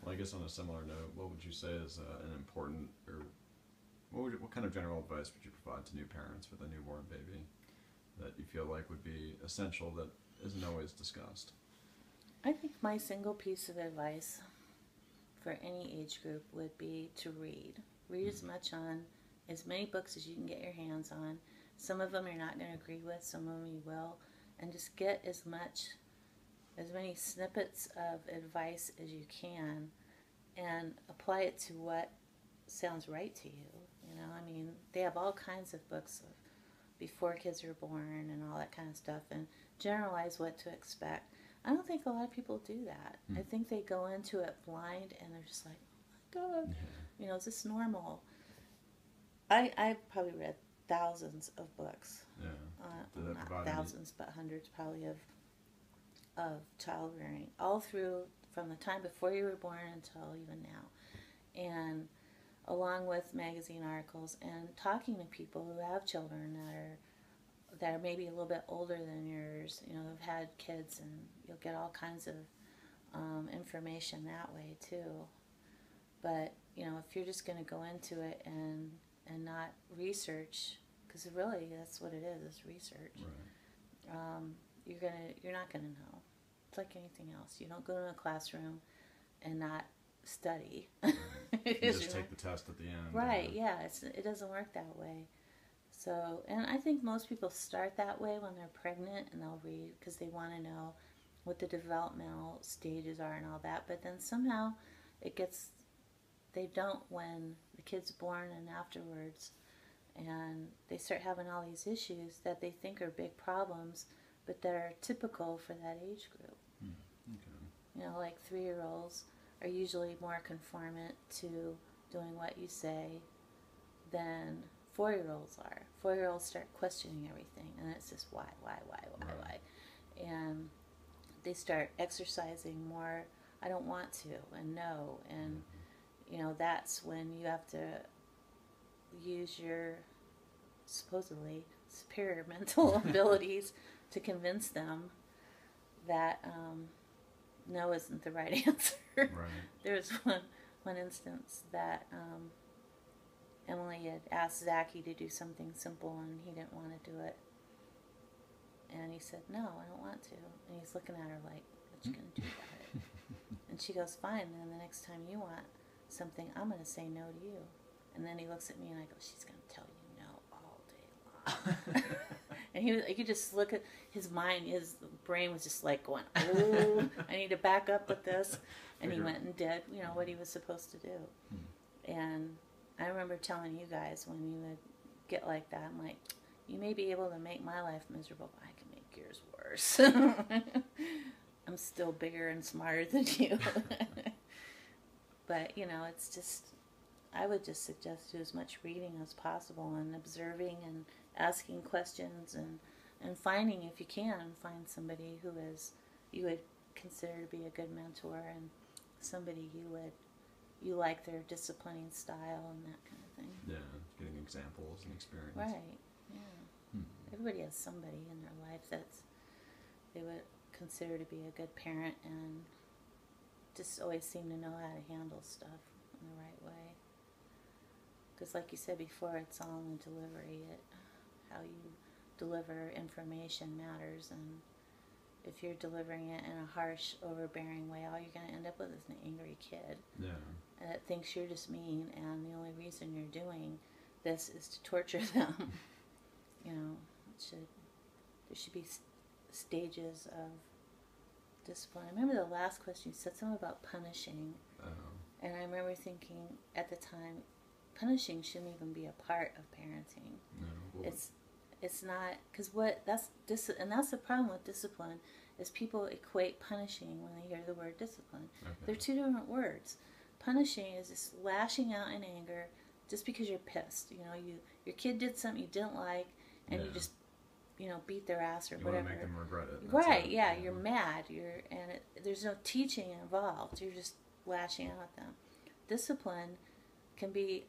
Well, I guess on a similar note, what would you say is an important, or what kind of general advice would you provide to new parents with a newborn baby that you feel like would be essential that isn't always discussed? I think my single piece of advice for any age group would be to read. Read as much on as many books as you can get your hands on. Some of them you're not going to agree with, some of them you will, and just get as many snippets of advice as you can, and apply it to what sounds right to you. You know, I mean, they have all kinds of books of before kids are born and all that kind of stuff, and generalize what to expect. I don't think a lot of people do that. I think they go into it blind and they're just like, oh my God, you know, is this normal? I've probably read thousands of books. Yeah. Did that Not provide thousands, but hundreds probably of child rearing, all through from the time before you were born until even now. And along with magazine articles and talking to people who have children that are maybe a little bit older than yours, you know, have had kids, and you'll get all kinds of information that way too. But you know, if you're just going to go into it and not research, because really that's what it is research. Right. You're not gonna know. It's like anything else. You don't go to a classroom and not study. You just take the test at the end. Right? Yeah. It doesn't work that way. So, and I think most people start that way when they're pregnant, and they'll read because they want to know what the developmental stages are and all that. But then somehow it gets they don't when the kid's born and afterwards, and they start having all these issues that they think are big problems, but that are typical for that age group. Okay. You know, like 3-year-olds are usually more conformant to doing what you say than 4-year-olds are. 4-year-olds start questioning everything, and it's just why, Right. and they start exercising more. I don't want to, and no, and you know that's when you have to use your supposedly superior mental abilities to convince them that no isn't the right answer. Right. There's one instance that Emily had asked Zachy to do something simple and he didn't want to do it. And he said, no, I don't want to. And he's looking at her like, what you going to do about it? And she goes, fine, then the next time you want something, I'm going to say no to you. And then he looks at me and I go, she's going to tell you no all day long. And he could just look at his mind, his brain was just like going, oh, I need to back up with this. And he went and did, you know, what he was supposed to do. And I remember telling you guys when you would get like that, I'm like, you may be able to make my life miserable, but I can make yours worse. I'm still bigger and smarter than you. But, you know, it's just, I would just suggest do as much reading as possible and observing and asking questions and finding, if you can, find somebody who is, you would consider to be a good mentor and somebody you like their disciplining style and that kind of thing. Yeah, getting examples and experience. Right, yeah. Everybody has somebody in their life that's they would consider to be a good parent and just always seem to know how to handle stuff in the right way. Because like you said before, it's all in the delivery. How you deliver information matters, and if you're delivering it in a harsh, overbearing way, all you're going to end up with is an angry kid. Yeah. That thinks you're just mean, and the only reason you're doing this is to torture them. You know, there should be stages of discipline. I remember the last question you said something about punishing, and I remember thinking at the time, punishing shouldn't even be a part of parenting. No. Well, It's not, because and that's the problem with discipline, is people equate punishing when they hear the word discipline. okay. They're two different words. Punishing is just lashing out in anger just because you're pissed. You know, your kid did something you didn't like, and you just, you know, beat their ass or you whatever. want to make them regret it. Right? Yeah, you're mad. There's no teaching involved. You're just lashing out at them. Discipline can be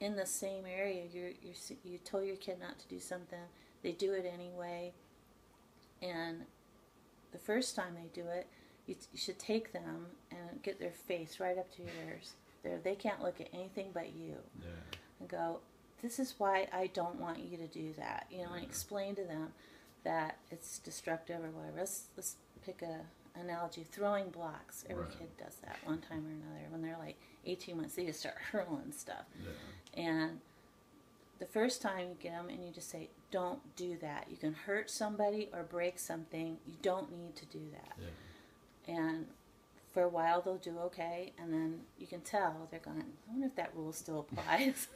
in the same area. You told your kid not to do something, they do it anyway, and the first time they do it, you should take them and get their face right up to your ears. They can't look at anything but you. Yeah. And go, this is why I don't want you to do that. You know, and explain to them that it's destructive or whatever. Let's pick a analogy. Throwing blocks. Every kid does that one time or another. When they're like 18 months, they just start hurling stuff. Yeah. And the first time you get them and you just say, don't do that. You can hurt somebody or break something. You don't need to do that. Yeah. And for a while they'll do okay, and then you can tell they're going, I wonder if that rule still applies.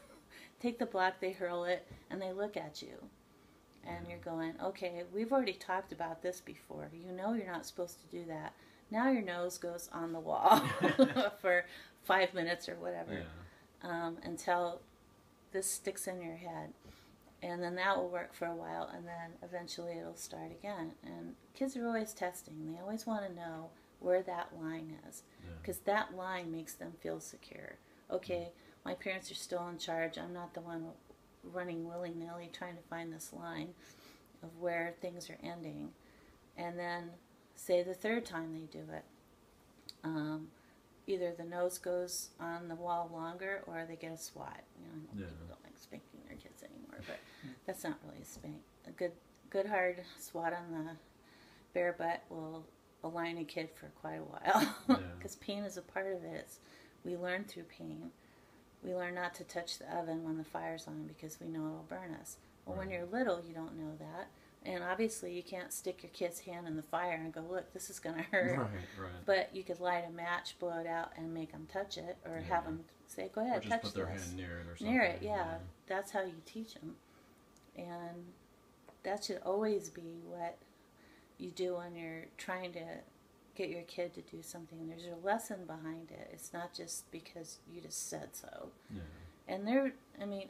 Take the block, they hurl it, and they look at you. And you're going, okay, we've already talked about this before. You know you're not supposed to do that. Now your nose goes on the wall for 5 minutes or whatever, until this sticks in your head. And then that will work for a while, and then eventually it'll start again. And kids are always testing. They always want to know where that line is, because that line makes them feel secure. Okay, my parents are still in charge. I'm not the one running willy-nilly trying to find this line of where things are ending. And then, say the third time they do it, either the nose goes on the wall longer or they get a swat. You know, people don't like spanking their kids anymore, but that's not really a spank. A good hard swat on the bare butt will align a kid for quite a while, because pain is a part of it. We learn through pain. We learn not to touch the oven when the fire's on because we know it'll burn us. Well, when you're little, you don't know that. And obviously, you can't stick your kid's hand in the fire and go, look, this is going to hurt. Right. But you could light a match, blow it out, and make them touch it, or have them say, go ahead, or just touch put their this. hand near it or something. Near it, That's how you teach them. And that should always be what you do when you're trying to get your kid to do something. There's a lesson behind it. It's not just because you just said so. Yeah. And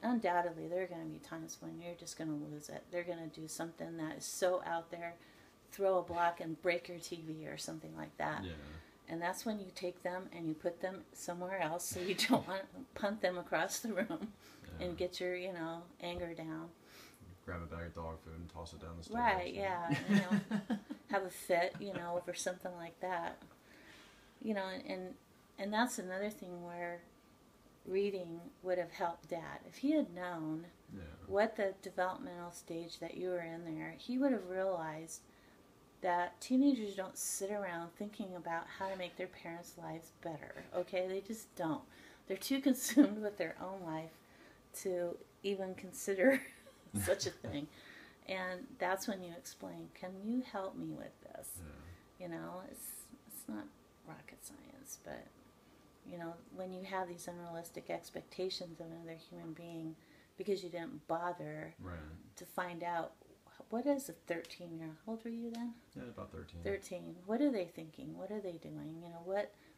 undoubtedly, there are going to be times when you're just going to lose it. They're going to do something that is so out there, throw a block and break your TV or something like that. Yeah. And that's when you take them and you put them somewhere else, so you don't want to punt them across the room and get your, anger down. Grab a bag of dog food and toss it down the stairs. Right, yeah. Have a fit, over something like that. And that's another thing where reading would have helped Dad. If he had known what the developmental stage that you were in there, he would have realized that teenagers don't sit around thinking about how to make their parents' lives better. Okay? They just don't. They're too consumed with their own life to even consider such a thing. And that's when you explain, can you help me with this? It's not rocket science, but when you have these unrealistic expectations of another human being because you didn't bother to find out, what is a 13-year-old? How old were you then? Yeah, about 13. 13. What are they thinking? What are they doing?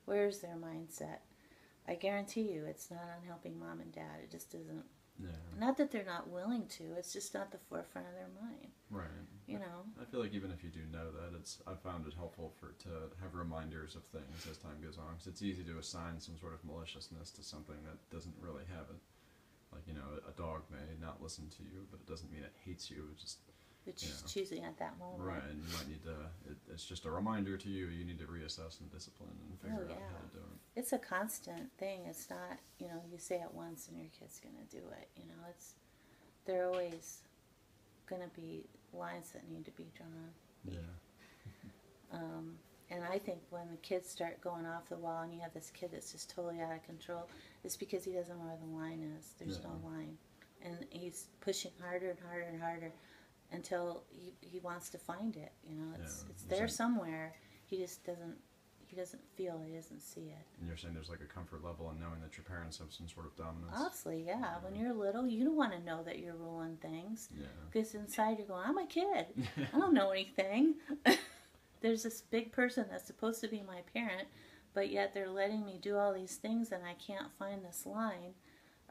Where's their mindset? I guarantee you it's not on helping mom and dad. It just isn't. Yeah. Not that they're not willing to, it's just not the forefront of their mind. Right. I feel like even if you do know that, I've found it helpful to have reminders of things as time goes on, because it's easy to assign some sort of maliciousness to something that doesn't really have it. Like, a dog may not listen to you, but it doesn't mean it hates you. It's just choosing at that moment. Right, and you might need to, it's just a reminder to you, you need to reassess and discipline and figure out how to do it. It's a constant thing. It's not, you say it once and your kid's going to do it. There are always going to be lines that need to be drawn. Yeah. And I think when the kids start going off the wall and you have this kid that's just totally out of control, it's because he doesn't know where the line is. There's no line. And he's pushing harder and harder and harder until he wants to find it. It's there somewhere. He just doesn't feel it, he doesn't see it. And you're saying there's like a comfort level in knowing that your parents have some sort of dominance? Obviously, yeah. When you're little, you don't want to know that you're ruling things. Yeah. Because inside you're going, I'm a kid. I don't know anything. There's this big person that's supposed to be my parent, but yet they're letting me do all these things and I can't find this line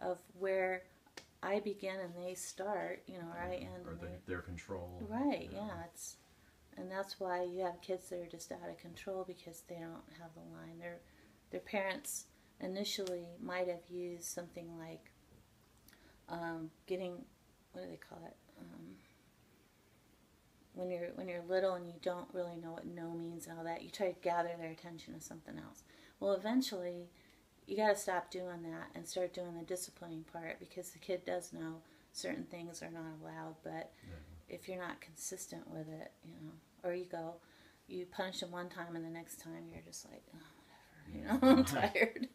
of where I begin and they start, or I end. Or their control. Right, and that's why you have kids that are just out of control because they don't have the line. Their parents initially might have used something like getting, what do they call it? when you're little and you don't really know what no means and all that, you try to gather their attention to something else. Well, eventually, you got to stop doing that and start doing the disciplining part, because the kid does know certain things are not allowed. But if you're not consistent with it, or you punish them one time and the next time you're just like, oh, whatever, I'm tired.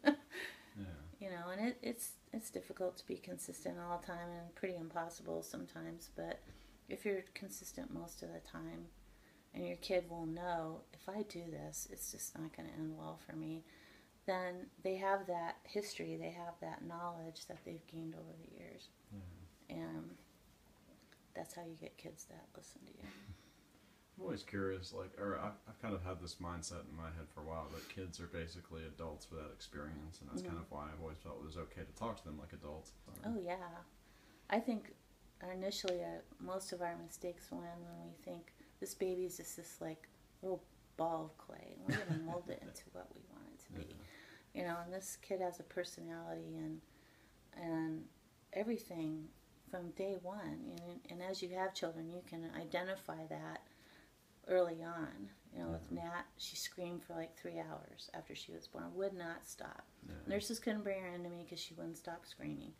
And it's difficult to be consistent all the time and pretty impossible sometimes. But if you're consistent most of the time, and your kid will know, if I do this, it's just not going to end well for me, then they have that history, they have that knowledge that they've gained over the years. And that's how you get kids that listen to you. I'm always curious, I've kind of had this mindset in my head for a while that kids are basically adults without experience, and that's kind of why I've always felt it was okay to talk to them like adults. Oh, yeah. I think initially most of our mistakes when we think this baby's just this like little ball of clay, and we're going to mold it into what we want it to be. And this kid has a personality and everything from day one. And as you have children, you can identify that early on. With Nat, she screamed for like 3 hours after she was born. Would not stop. Nurses couldn't bring her into me because she wouldn't stop screaming.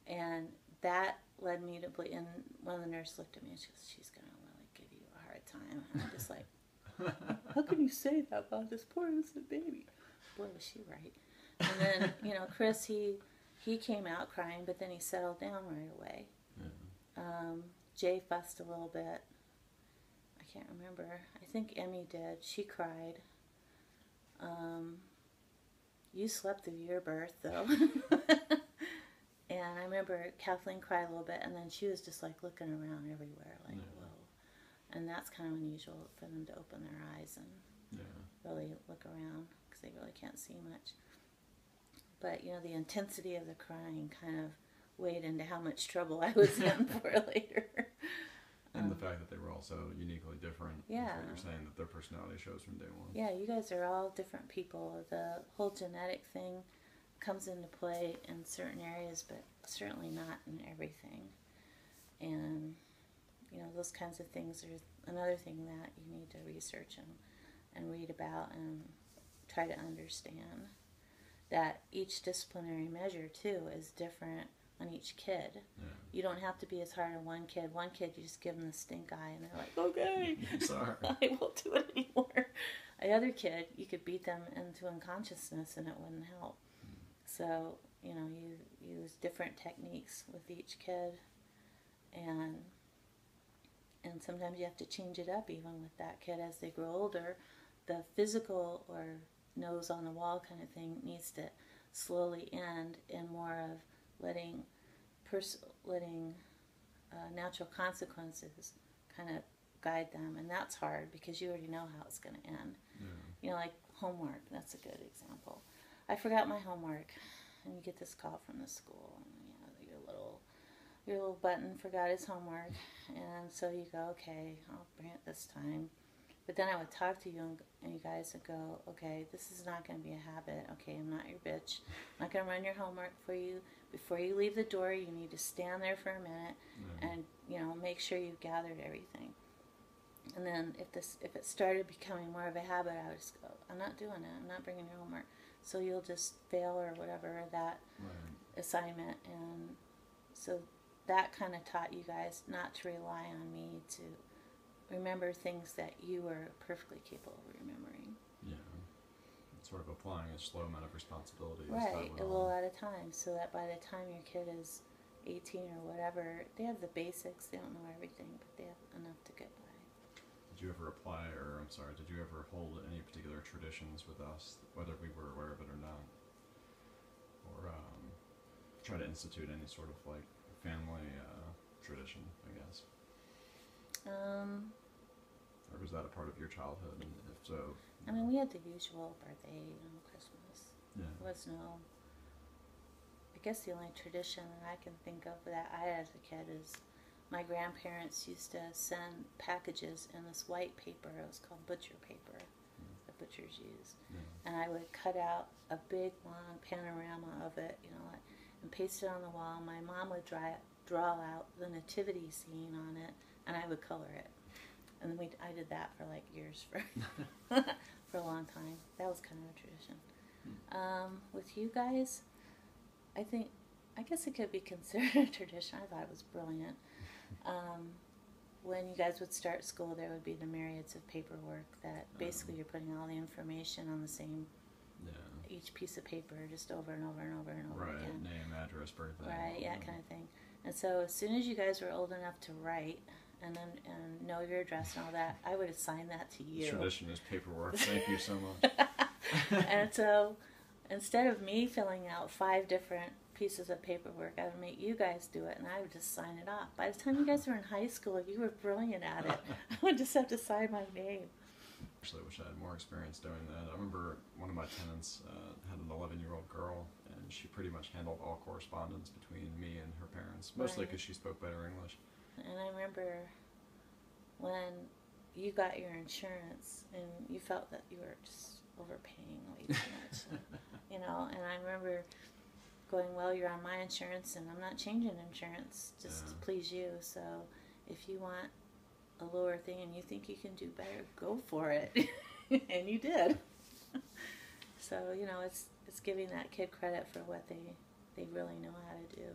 And that led me to believe, and one of the nurses looked at me and she goes, she's going to really give you a hard time. And I'm just like, how can you say that about this poor innocent baby? Boy, was she right. And then, Chris, he came out crying, but then he settled down right away. Jay fussed a little bit. I can't remember. I think Emmy did. She cried. You slept through your birth, though. And I remember Kathleen cried a little bit, and then she was just like looking around everywhere, like, whoa. And that's kind of unusual for them to open their eyes and really look around, because they really can't see much. But, the intensity of the crying kind of weighed into how much trouble I was in for later. And the fact that they were also uniquely different. Yeah. Is what you're saying, that their personality shows from day one. Yeah, you guys are all different people. The whole genetic thing comes into play in certain areas, but certainly not in everything. And, those kinds of things are another thing that you need to research and read about and try to understand. That each disciplinary measure, too, is different on each kid. You don't have to be as hard on one kid. One kid, you just give them the stink eye, and they're like, okay, sorry, I won't do it anymore. The other kid, you could beat them into unconsciousness, and it wouldn't help. So, you use different techniques with each kid, and sometimes you have to change it up even with that kid as they grow older. The physical or nose on the wall kind of thing needs to slowly end in more of letting natural consequences kind of guide them, and that's hard because you already know how it's going to end. Like homework, that's a good example. I forgot my homework, and you get this call from the school, and your little button forgot his homework, and so you go, okay, I'll bring it this time. But then I would talk to you and you guys would go, okay, this is not going to be a habit. Okay, I'm not your bitch. I'm not going to run your homework for you. Before you leave the door, you need to stand there for a minute and, make sure you've gathered everything. And then if it started becoming more of a habit, I would just go, I'm not doing it. I'm not bringing your homework. So you'll just fail or whatever that assignment. And so that kind of taught you guys not to rely on me to remember things that you were perfectly capable of remembering. Yeah. It's sort of applying a slow amount of responsibility. Right, a little at a time, so that by the time your kid is 18 or whatever, they have the basics. They don't know everything, but they have enough to get by. Did you ever did you ever hold any particular traditions with us, whether we were aware of it or not? Or try to institute any sort of like family tradition, I guess? Or was that a part of your childhood, and if so? I mean, we had the usual birthday, Christmas. Yeah. There was no... I guess the only tradition that I can think of that I had as a kid is my grandparents used to send packages in this white paper. It was called butcher paper, that butchers use. And I would cut out a big, long panorama of it, and paste it on the wall. My mom would draw out the nativity scene on it, and I would color it. And I did that for like years, for for a long time. That was kind of a tradition. With you guys, I guess it could be considered a tradition. I thought it was brilliant. When you guys would start school, there would be the myriads of paperwork that basically you're putting all the information on the same, each piece of paper, just over and over and over and over again. Right, name, address, birthday. Right, yeah, kind of thing. And so as soon as you guys were old enough to write and know your address and all that, I would assign that to you. Tradition is paperwork. Thank you so much. And so instead of me filling out 5 different pieces of paperwork, I would make you guys do it, and I would just sign it off. By the time you guys were in high school, you were brilliant at it. I would just have to sign my name. Actually, I wish I had more experience doing that. I remember one of my tenants had an 11-year-old girl, and she pretty much handled all correspondence between me and her parents, mostly because she spoke better English. And I remember when you got your insurance, and you felt that you were just overpaying way too much, you know. And I remember going, well, you're on my insurance, and I'm not changing insurance just to please you. So if you want a lower thing and you think you can do better, go for it. And you did. So, you know, it's giving that kid credit for what they really know how to do.